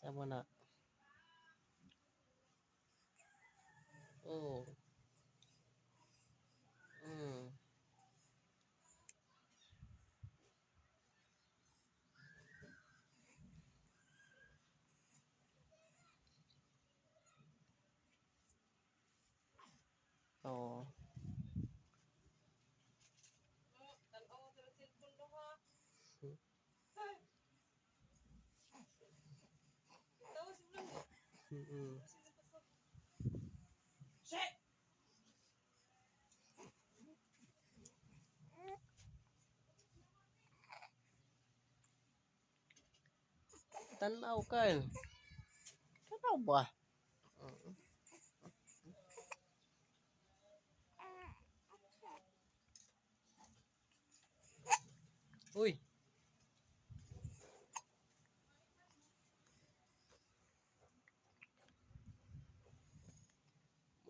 Sama na. Oh. Mm. Oh. Mm. Tanaw ka. Tanaw ba? Mm. Uy.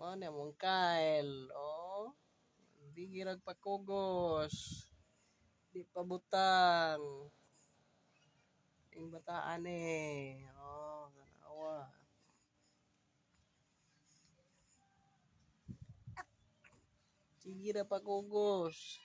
Mana mong Kyle? Oh. Di girag pakugos. Di pabutang. Ing bataan eh. Oh, tanawa. Sige na pakugos.